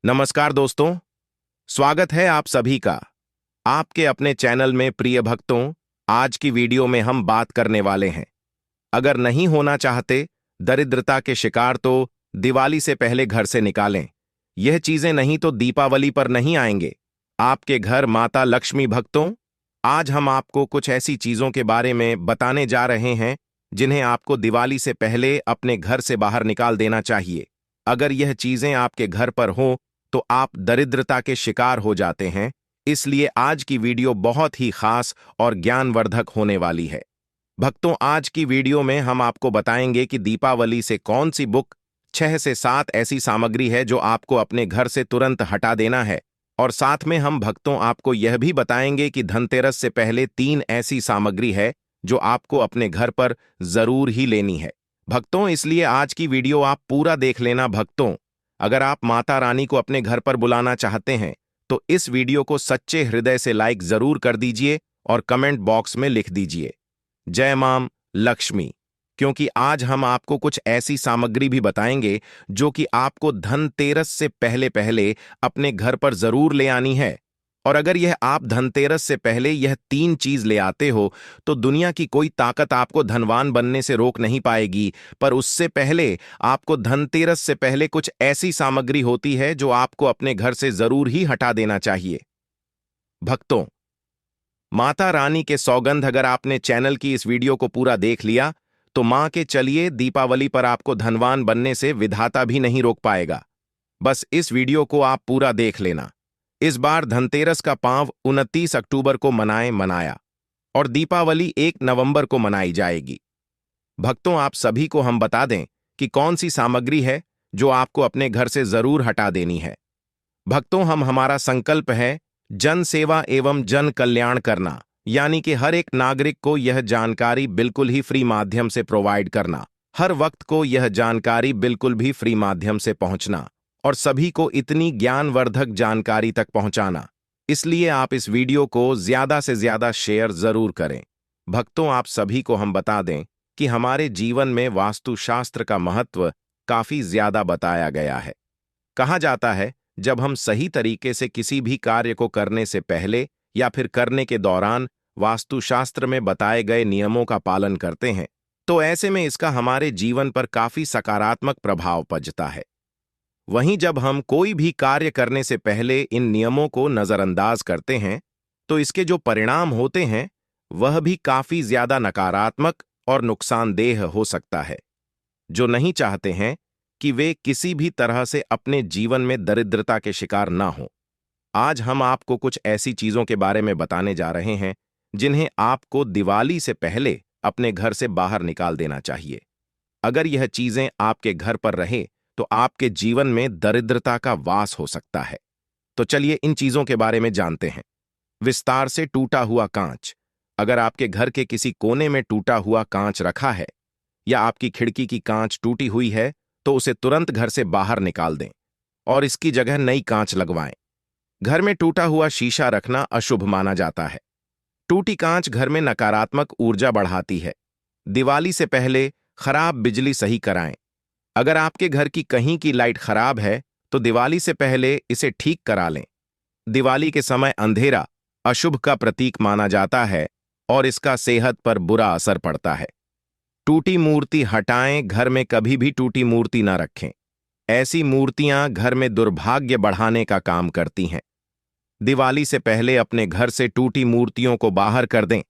नमस्कार दोस्तों, स्वागत है आप सभी का आपके अपने चैनल में। प्रिय भक्तों, आज की वीडियो में हम बात करने वाले हैं, अगर नहीं होना चाहते दरिद्रता के शिकार तो दिवाली से पहले घर से निकालें। यह चीजें नहीं तो दीपावली पर नहीं आएंगे आपके घर। माता लक्ष्मी भक्तों, आज हम आपको कुछ ऐसी चीजों के बारे में बताने जा रहे हैं जिन्हें आपको दिवाली से पहले अपने घर से बाहर निकाल देना चाहिए। अगर यह चीजें आपके घर पर हों तो आप दरिद्रता के शिकार हो जाते हैं, इसलिए आज की वीडियो बहुत ही खास और ज्ञानवर्धक होने वाली है। भक्तों, आज की वीडियो में हम आपको बताएंगे कि दीपावली से कौन सी बुक 6 से 7 ऐसी सामग्री है जो आपको अपने घर से तुरंत हटा देना है, और साथ में हम भक्तों आपको यह भी बताएंगे कि धनतेरस से पहले 3 ऐसी सामग्री है जो आपको अपने घर पर जरूर ही लेनी है। भक्तों, इसलिए आज की वीडियो आप पूरा देख लेना। भक्तों, अगर आप माता रानी को अपने घर पर बुलाना चाहते हैं तो इस वीडियो को सच्चे हृदय से लाइक जरूर कर दीजिए और कमेंट बॉक्स में लिख दीजिए जय मां लक्ष्मी, क्योंकि आज हम आपको कुछ ऐसी सामग्री भी बताएंगे जो कि आपको धनतेरस से पहले पहले अपने घर पर जरूर ले आनी है। और अगर यह आप धनतेरस से पहले यह 3 चीज ले आते हो तो दुनिया की कोई ताकत आपको धनवान बनने से रोक नहीं पाएगी। पर उससे पहले आपको धनतेरस से पहले कुछ ऐसी सामग्री होती है जो आपको अपने घर से जरूर ही हटा देना चाहिए। भक्तों, माता रानी के सौगंध, अगर आपने चैनल की इस वीडियो को पूरा देख लिया तो मां के चलिए, दीपावली पर आपको धनवान बनने से विधाता भी नहीं रोक पाएगा। बस इस वीडियो को आप पूरा देख लेना। इस बार धनतेरस का पर्व 29 अक्टूबर को मनाया और दीपावली 1 नवंबर को मनाई जाएगी। भक्तों, आप सभी को हम बता दें कि कौन सी सामग्री है जो आपको अपने घर से जरूर हटा देनी है। भक्तों, हमारा संकल्प है जन सेवा एवं जन कल्याण करना, यानी कि हर एक नागरिक को यह जानकारी बिल्कुल ही फ्री माध्यम से प्रोवाइड करना, हर वक्त को यह जानकारी बिल्कुल भी फ्री माध्यम से पहुंचना और सभी को इतनी ज्ञानवर्धक जानकारी तक पहुंचाना। इसलिए आप इस वीडियो को ज्यादा से ज्यादा शेयर जरूर करें। भक्तों, आप सभी को हम बता दें कि हमारे जीवन में वास्तुशास्त्र का महत्व काफी ज्यादा बताया गया है। कहा जाता है, जब हम सही तरीके से किसी भी कार्य को करने से पहले या फिर करने के दौरान वास्तुशास्त्र में बताए गए नियमों का पालन करते हैं तो ऐसे में इसका हमारे जीवन पर काफी सकारात्मक प्रभाव पड़ता है। वहीं जब हम कोई भी कार्य करने से पहले इन नियमों को नजरअंदाज करते हैं तो इसके जो परिणाम होते हैं वह भी काफी ज्यादा नकारात्मक और नुकसानदेह हो सकता है, जो नहीं चाहते हैं कि वे किसी भी तरह से अपने जीवन में दरिद्रता के शिकार ना हो। आज हम आपको कुछ ऐसी चीजों के बारे में बताने जा रहे हैं जिन्हें आपको दिवाली से पहले अपने घर से बाहर निकाल देना चाहिए। अगर यह चीजें आपके घर पर रहे तो आपके जीवन में दरिद्रता का वास हो सकता है। तो चलिए इन चीजों के बारे में जानते हैं। विस्तार से टूटा हुआ कांच। अगर आपके घर के किसी कोने में टूटा हुआ कांच रखा है या आपकी खिड़की की कांच टूटी हुई है तो उसे तुरंत घर से बाहर निकाल दें और इसकी जगह नई कांच लगवाएं। घर में टूटा हुआ शीशा रखना अशुभ माना जाता है। टूटी कांच घर में नकारात्मक ऊर्जा बढ़ाती है। दिवाली से पहले खराब बिजली सही कराएं। अगर आपके घर की कहीं की लाइट खराब है तो दिवाली से पहले इसे ठीक करा लें। दिवाली के समय अंधेरा अशुभ का प्रतीक माना जाता है और इसका सेहत पर बुरा असर पड़ता है। टूटी मूर्ति हटाएं। घर में कभी भी टूटी मूर्ति न रखें। ऐसी मूर्तियां घर में दुर्भाग्य बढ़ाने का काम करती हैं। दिवाली से पहले अपने घर से टूटी मूर्तियों को बाहर कर दें।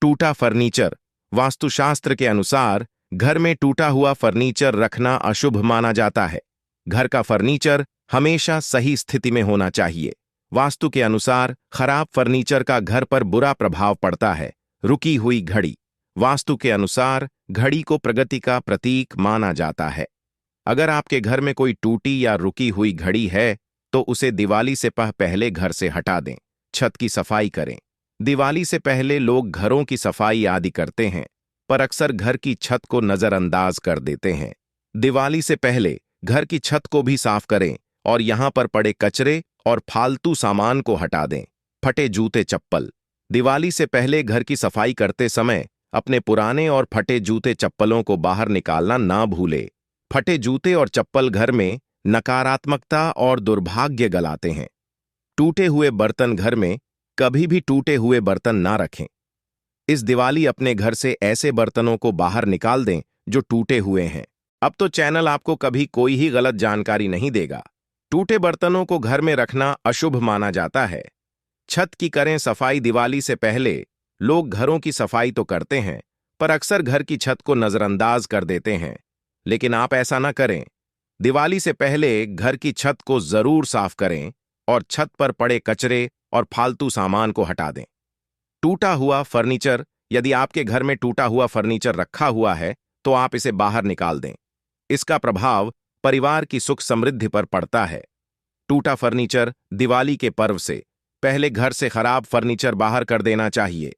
टूटा फर्नीचर। वास्तुशास्त्र के अनुसार घर में टूटा हुआ फर्नीचर रखना अशुभ माना जाता है। घर का फर्नीचर हमेशा सही स्थिति में होना चाहिए। वास्तु के अनुसार खराब फर्नीचर का घर पर बुरा प्रभाव पड़ता है। रुकी हुई घड़ी। वास्तु के अनुसार घड़ी को प्रगति का प्रतीक माना जाता है। अगर आपके घर में कोई टूटी या रुकी हुई घड़ी है तो उसे दिवाली से पहले घर से हटा दें। छत की सफाई करें। दिवाली से पहले लोग घरों की सफाई आदि करते हैं पर अक्सर घर की छत को नजरअंदाज कर देते हैं। दिवाली से पहले घर की छत को भी साफ करें और यहां पर पड़े कचरे और फालतू सामान को हटा दें। फटे जूते चप्पल। दिवाली से पहले घर की सफाई करते समय अपने पुराने और फटे जूते चप्पलों को बाहर निकालना ना भूले। फटे जूते और चप्पल घर में नकारात्मकता और दुर्भाग्य गलाते हैं। टूटे हुए बर्तन घर में, कभी भी टूटे हुए बर्तन ना रखें। इस दिवाली अपने घर से ऐसे बर्तनों को बाहर निकाल दें जो टूटे हुए हैं। अब तो चैनल आपको कभी कोई ही गलत जानकारी नहीं देगा। टूटे बर्तनों को घर में रखना अशुभ माना जाता है। छत की करें सफाई। दिवाली से पहले लोग घरों की सफाई तो करते हैं, पर अक्सर घर की छत को नजरअंदाज कर देते हैं। लेकिन आप ऐसा ना करें। दिवाली से पहले घर की छत को जरूर साफ करें और छत पर पड़े कचरे और फालतू सामान को हटा दें। टूटा हुआ फर्नीचर, यदि आपके घर में टूटा हुआ फर्नीचर रखा हुआ है तो आप इसे बाहर निकाल दें। इसका प्रभाव परिवार की सुख समृद्धि पर पड़ता है। टूटा फर्नीचर दिवाली के पर्व से पहले घर से खराब फर्नीचर बाहर कर देना चाहिए।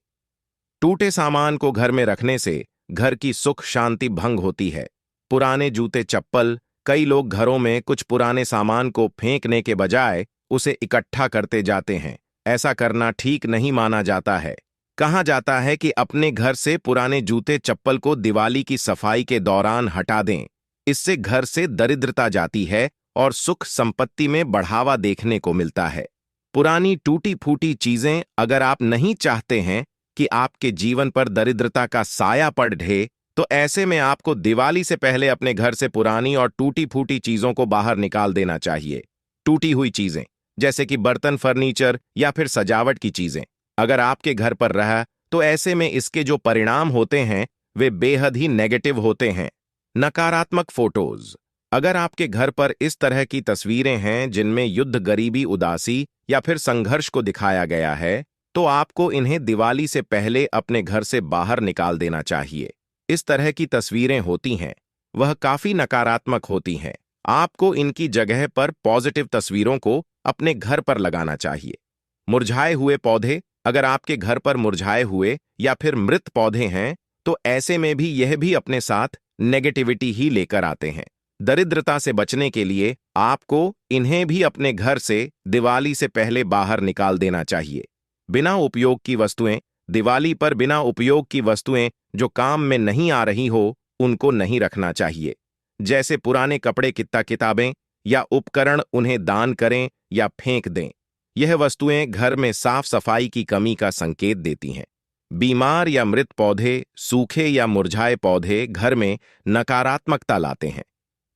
टूटे सामान को घर में रखने से घर की सुख शांति भंग होती है। पुराने जूते चप्पल, कई लोग घरों में कुछ पुराने सामान को फेंकने के बजाय उसे इकट्ठा करते जाते हैं। ऐसा करना ठीक नहीं माना जाता है। कहा जाता है कि अपने घर से पुराने जूते चप्पल को दिवाली की सफाई के दौरान हटा दें। इससे घर से दरिद्रता जाती है और सुख संपत्ति में बढ़ावा देखने को मिलता है। पुरानी टूटी फूटी चीजें, अगर आप नहीं चाहते हैं कि आपके जीवन पर दरिद्रता का साया पड़ ढे, तो ऐसे में आपको दिवाली से पहले अपने घर से पुरानी और टूटी फूटी चीजों को बाहर निकाल देना चाहिए। टूटी हुई चीजें जैसे कि बर्तन, फर्नीचर या फिर सजावट की चीजें अगर आपके घर पर रहा तो ऐसे में इसके जो परिणाम होते हैं वे बेहद ही नेगेटिव होते हैं। नकारात्मक फोटोज, अगर आपके घर पर इस तरह की तस्वीरें हैं जिनमें युद्ध, गरीबी, उदासी या फिर संघर्ष को दिखाया गया है, तो आपको इन्हें दिवाली से पहले अपने घर से बाहर निकाल देना चाहिए। इस तरह की तस्वीरें होती हैं, वह काफी नकारात्मक होती हैं। आपको इनकी जगह पर पॉजिटिव तस्वीरों को अपने घर पर लगाना चाहिए। मुरझाए हुए पौधे, अगर आपके घर पर मुरझाए हुए या फिर मृत पौधे हैं तो ऐसे में भी यह भी अपने साथ नेगेटिविटी ही लेकर आते हैं। दरिद्रता से बचने के लिए आपको इन्हें भी अपने घर से दिवाली से पहले बाहर निकाल देना चाहिए। बिना उपयोग की वस्तुएं, दिवाली पर बिना उपयोग की वस्तुएं जो काम में नहीं आ रही हो उनको नहीं रखना चाहिए। जैसे पुराने कपड़े, किताबें या उपकरण, उन्हें दान करें या फेंक दें। यह वस्तुएं घर में साफ सफाई की कमी का संकेत देती हैं। बीमार या मृत पौधे, सूखे या मुरझाए पौधे घर में नकारात्मकता लाते हैं।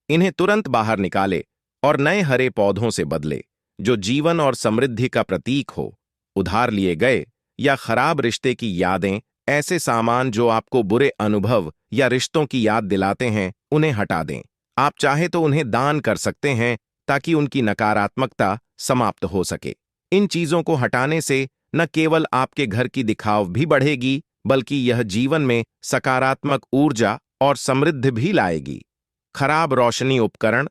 इन्हें तुरंत बाहर निकाले और नए हरे पौधों से बदले जो जीवन और समृद्धि का प्रतीक हो। उधार लिए गए या खराब रिश्ते की यादें, ऐसे सामान जो आपको बुरे अनुभव या रिश्तों की याद दिलाते हैं, उन्हें हटा दें। आप चाहे तो उन्हें दान कर सकते हैं ताकि उनकी नकारात्मकता समाप्त हो सके। इन चीजों को हटाने से न केवल आपके घर की दिखाव भी बढ़ेगी, बल्कि यह जीवन में सकारात्मक ऊर्जा और समृद्धि भी लाएगी। खराब रोशनी उपकरण,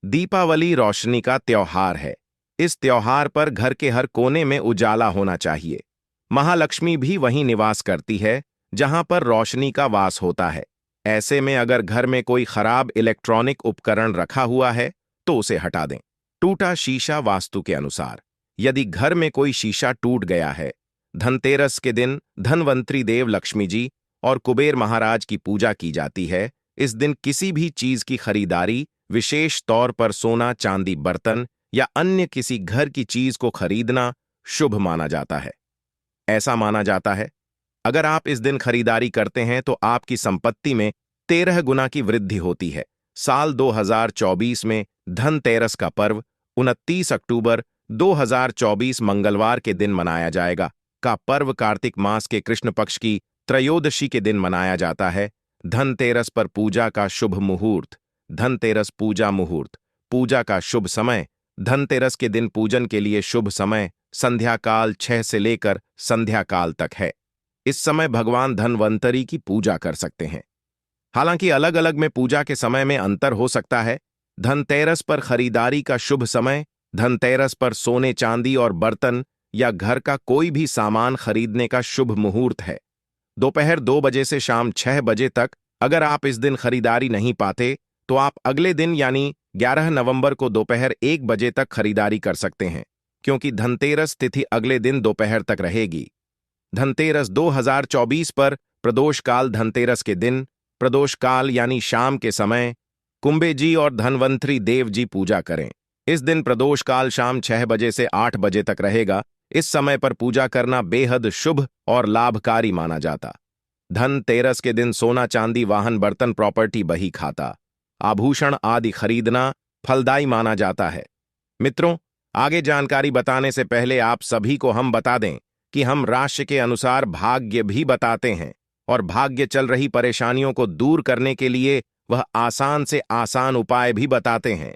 दीपावली रोशनी का त्योहार है। इस त्योहार पर घर के हर कोने में उजाला होना चाहिए। महालक्ष्मी भी वहीं निवास करती है जहां पर रोशनी का वास होता है। ऐसे में अगर घर में कोई खराब इलेक्ट्रॉनिक उपकरण रखा हुआ है तो उसे हटा दें। टूटा शीशा, वास्तु के अनुसार यदि घर में कोई शीशा टूट गया है, धनतेरस के दिन धनवंतरी देव लक्ष्मी जी और कुबेर महाराज की पूजा की जाती है। इस दिन किसी भी चीज की खरीदारी, विशेष तौर पर सोना, चांदी, बर्तन या अन्य किसी घर की चीज को खरीदना शुभ माना जाता है। ऐसा माना जाता है अगर आप इस दिन खरीदारी करते हैं तो आपकी संपत्ति में 13 गुना की वृद्धि होती है। साल 2024 में धनतेरस का पर्व 29 अक्टूबर 2024 मंगलवार के दिन मनाया जाएगा। का पर्व कार्तिक मास के कृष्ण पक्ष की त्रयोदशी के दिन मनाया जाता है। धनतेरस पर पूजा का शुभ मुहूर्त। धनतेरस पूजा मुहूर्त। पूजा का शुभ समय। धनतेरस के दिन पूजन के लिए शुभ समय संध्या काल 6 से लेकर संध्या काल तक है। इस समय भगवान धनवंतरी की पूजा कर सकते हैं। हालांकि अलग अलग में पूजा के समय में अंतर हो सकता है। धनतेरस पर खरीदारी का शुभ समय धनतेरस पर सोने, चांदी और बर्तन या घर का कोई भी सामान खरीदने का शुभ मुहूर्त है। दोपहर 2 बजे से शाम 6 बजे तक। अगर आप इस दिन खरीदारी नहीं पाते तो आप अगले दिन यानी 11 नवंबर को दोपहर 1 बजे तक खरीदारी कर सकते हैं, क्योंकि धनतेरस तिथि अगले दिन दोपहर तक रहेगी। धनतेरस 2024 पर प्रदोष काल, धनतेरस के दिन प्रदोष काल यानी शाम के समय कुंबे जी और धनवंतरी देव जी पूजा करें। इस दिन प्रदोष काल शाम 6 बजे से 8 बजे तक रहेगा। इस समय पर पूजा करना बेहद शुभ और लाभकारी माना जाता। धनतेरस के दिन सोना चांदी वाहन बर्तन प्रॉपर्टी बही खाता आभूषण आदि खरीदना फलदायी माना जाता है। मित्रों, आगे जानकारी बताने से पहले आप सभी को हम बता दें कि हम राशि के अनुसार भाग्य भी बताते हैं और भाग्य चल रही परेशानियों को दूर करने के लिए वह आसान से आसान उपाय भी बताते हैं।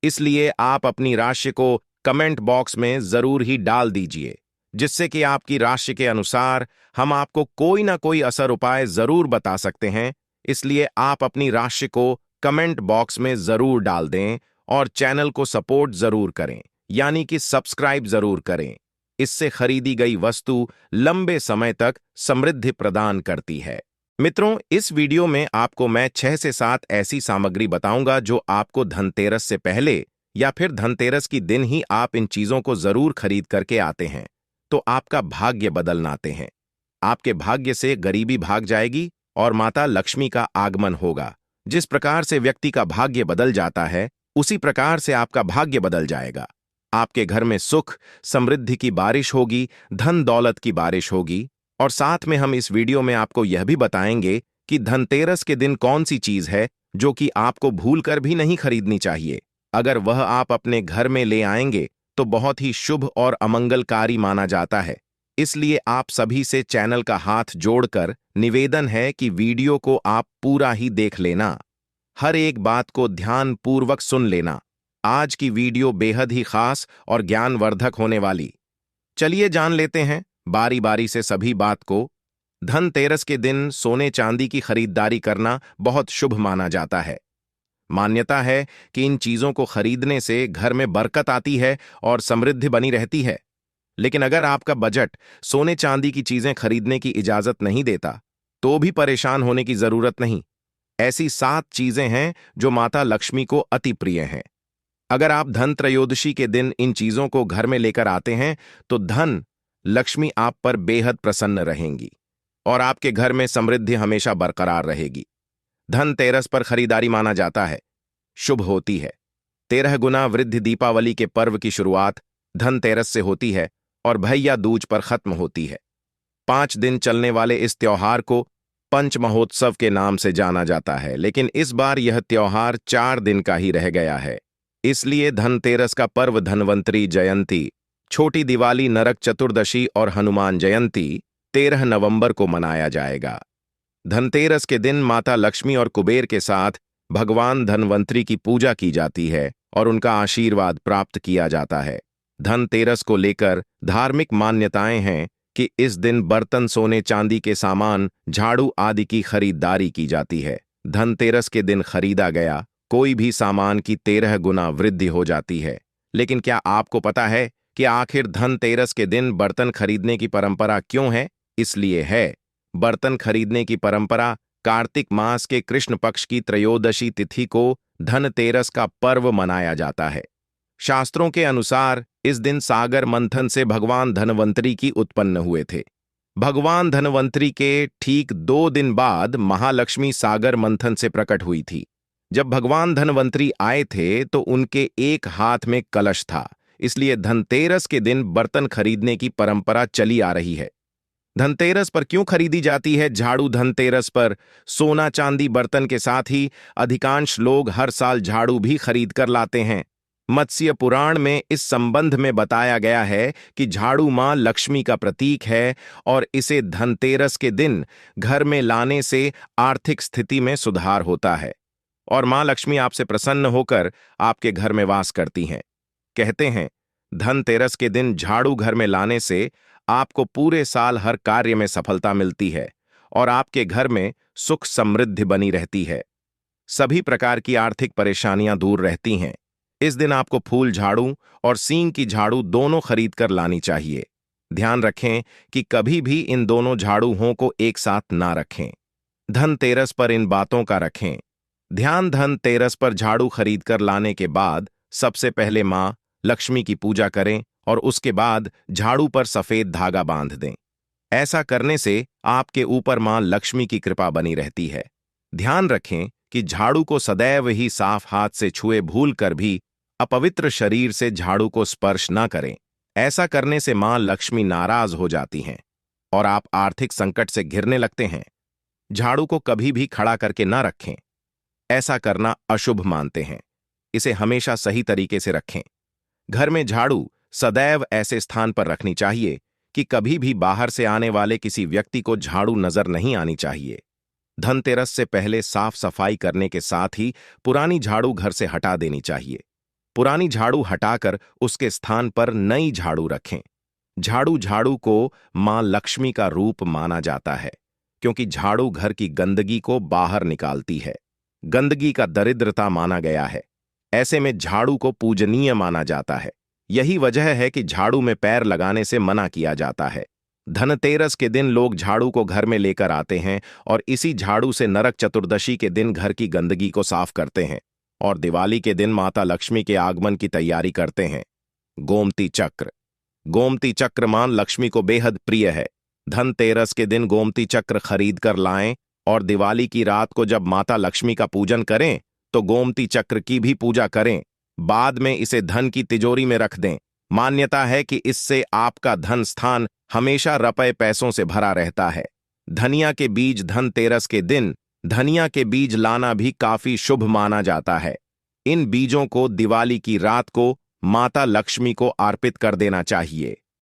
इसलिए आप अपनी राशि को कमेंट बॉक्स में जरूर ही डाल दीजिए, जिससे कि आपकी राशि के अनुसार हम आपको कोई ना कोई असर उपाय जरूर बता सकते हैं। इसलिए आप अपनी राशि को कमेंट बॉक्स में जरूर डाल दें और चैनल को सपोर्ट जरूर करें, यानी कि सब्सक्राइब जरूर करें। इससे खरीदी गई वस्तु लंबे समय तक समृद्धि प्रदान करती है। मित्रों, इस वीडियो में आपको मैं 6 से 7 ऐसी सामग्री बताऊंगा जो आपको धनतेरस से पहले या फिर धनतेरस की दिन ही आप इन चीजों को जरूर खरीद करके आते हैं तो आपका भाग्य बदलनाते हैं। आपके भाग्य से गरीबी भाग जाएगी और माता लक्ष्मी का आगमन होगा। जिस प्रकार से व्यक्ति का भाग्य बदल जाता है, उसी प्रकार से आपका भाग्य बदल जाएगा। आपके घर में सुख समृद्धि की बारिश होगी, धन दौलत की बारिश होगी। और साथ में हम इस वीडियो में आपको यह भी बताएंगे कि धनतेरस के दिन कौन सी चीज है जो कि आपको भूलकर भी नहीं खरीदनी चाहिए। अगर वह आप अपने घर में ले आएंगे तो बहुत ही शुभ और अमंगलकारी माना जाता है। इसलिए आप सभी से चैनल का हाथ जोड़कर निवेदन है कि वीडियो को आप पूरा ही देख लेना, हर एक बात को ध्यान पूर्वक सुन लेना। आज की वीडियो बेहद ही खास और ज्ञानवर्धक होने वाली। चलिए जान लेते हैं बारी बारी से सभी बात को। धनतेरस के दिन सोने चांदी की खरीदारी करना बहुत शुभ माना जाता है। मान्यता है कि इन चीजों को खरीदने से घर में बरकत आती है और समृद्धि बनी रहती है। लेकिन अगर आपका बजट सोने चांदी की चीजें खरीदने की इजाजत नहीं देता तो भी परेशान होने की जरूरत नहीं। ऐसी 7 चीजें हैं जो माता लक्ष्मी को अति प्रिय हैं। अगर आप धन त्रयोदशी के दिन इन चीजों को घर में लेकर आते हैं तो धन लक्ष्मी आप पर बेहद प्रसन्न रहेंगी और आपके घर में समृद्धि हमेशा बरकरार रहेगी। धनतेरस पर खरीदारी माना जाता है शुभ होती है। 13 गुना वृद्धि दीपावली के पर्व की शुरुआत धनतेरस से होती है और भैया दूज पर खत्म होती है। 5 दिन चलने वाले इस त्योहार को पंच महोत्सव के नाम से जाना जाता है, लेकिन इस बार यह त्योहार 4 दिन का ही रह गया है। इसलिए धनतेरस का पर्व धनवंतरी जयंती, छोटी दिवाली, नरक चतुर्दशी और हनुमान जयंती 13 नवंबर को मनाया जाएगा। धनतेरस के दिन माता लक्ष्मी और कुबेर के साथ भगवान धनवंतरी की पूजा की जाती है और उनका आशीर्वाद प्राप्त किया जाता है। धनतेरस को लेकर धार्मिक मान्यताएं हैं कि इस दिन बर्तन, सोने चांदी के सामान, झाड़ू आदि की खरीदारी की जाती है। धनतेरस के दिन खरीदा गया कोई भी सामान की 13 गुना वृद्धि हो जाती है। लेकिन क्या आपको पता है कि आखिर धनतेरस के दिन बर्तन खरीदने की परंपरा क्यों है? इसलिए है, बर्तन खरीदने की परंपरा कार्तिक मास के कृष्ण पक्ष की त्रयोदशी तिथि को धनतेरस का पर्व मनाया जाता है। शास्त्रों के अनुसार इस दिन सागर मंथन से भगवान धनवंतरी की उत्पन्न हुए थे। भगवान धनवंतरी के ठीक 2 दिन बाद महालक्ष्मी सागर मंथन से प्रकट हुई थी। जब भगवान धनवंतरी आए थे तो उनके एक हाथ में कलश था। इसलिए धनतेरस के दिन बर्तन खरीदने की परंपरा चली आ रही है। धनतेरस पर क्यों खरीदी जाती है झाड़ू? धनतेरस पर सोना चांदी बर्तन के साथ ही अधिकांश लोग हर साल झाड़ू भी खरीद कर लाते हैं। मत्स्य पुराण में इस संबंध में बताया गया है कि झाड़ू मां लक्ष्मी का प्रतीक है और इसे धनतेरस के दिन घर में लाने से आर्थिक स्थिति में सुधार होता है और मां लक्ष्मी आपसे प्रसन्न होकर आपके घर में वास करती हैं। कहते हैं, धनतेरस के दिन झाड़ू घर में लाने से आपको पूरे साल हर कार्य में सफलता मिलती है और आपके घर में सुख समृद्धि बनी रहती है। सभी प्रकार की आर्थिक परेशानियां दूर रहती हैं। इस दिन आपको फूल झाड़ू और सींग की झाड़ू दोनों खरीद कर लानी चाहिए। ध्यान रखें कि कभी भी इन दोनों झाड़ूओं को एक साथ ना रखें। धनतेरस पर इन बातों का रखें ध्यान। धनतेरस पर झाड़ू खरीद कर लाने के बाद सबसे पहले मां लक्ष्मी की पूजा करें और उसके बाद झाड़ू पर सफेद धागा बांध दें। ऐसा करने से आपके ऊपर मां लक्ष्मी की कृपा बनी रहती है। ध्यान रखें कि झाड़ू को सदैव ही साफ हाथ से छुए भूल कर भी अपवित्र शरीर से झाड़ू को स्पर्श न करें। ऐसा करने से मां लक्ष्मी नाराज हो जाती हैं और आप आर्थिक संकट से घिरने लगते हैं। झाड़ू को कभी भी खड़ा करके न रखें, ऐसा करना अशुभ मानते हैं। इसे हमेशा सही तरीके से रखें। घर में झाड़ू सदैव ऐसे स्थान पर रखनी चाहिए कि कभी भी बाहर से आने वाले किसी व्यक्ति को झाड़ू नजर नहीं आनी चाहिए। धनतेरस से पहले साफ सफाई करने के साथ ही पुरानी झाड़ू घर से हटा देनी चाहिए। पुरानी झाड़ू हटाकर उसके स्थान पर नई झाड़ू रखें। झाड़ू को मां लक्ष्मी का रूप माना जाता है, क्योंकि झाड़ू घर की गंदगी को बाहर निकालती है। गंदगी का दरिद्रता माना गया है। ऐसे में झाड़ू को पूजनीय माना जाता है। यही वजह है कि झाड़ू में पैर लगाने से मना किया जाता है। धनतेरस के दिन लोग झाड़ू को घर में लेकर आते हैं और इसी झाड़ू से नरक चतुर्दशी के दिन घर की गंदगी को साफ करते हैं और दिवाली के दिन माता लक्ष्मी के आगमन की तैयारी करते हैं। गोमती चक्र। गोमती चक्र मां लक्ष्मी को बेहद प्रिय है। धनतेरस के दिन गोमती चक्र खरीद कर लाएं और दिवाली की रात को जब माता लक्ष्मी का पूजन करें तो गोमती चक्र की भी पूजा करें। बाद में इसे धन की तिजोरी में रख दें। मान्यता है कि इससे आपका धन स्थान हमेशा रुपए पैसों से भरा रहता है। धनिया के बीज धनतेरस के दिन धनिया के बीज लाना भी काफी शुभ माना जाता है। इन बीजों को दिवाली की रात को माता लक्ष्मी को अर्पित कर देना चाहिए।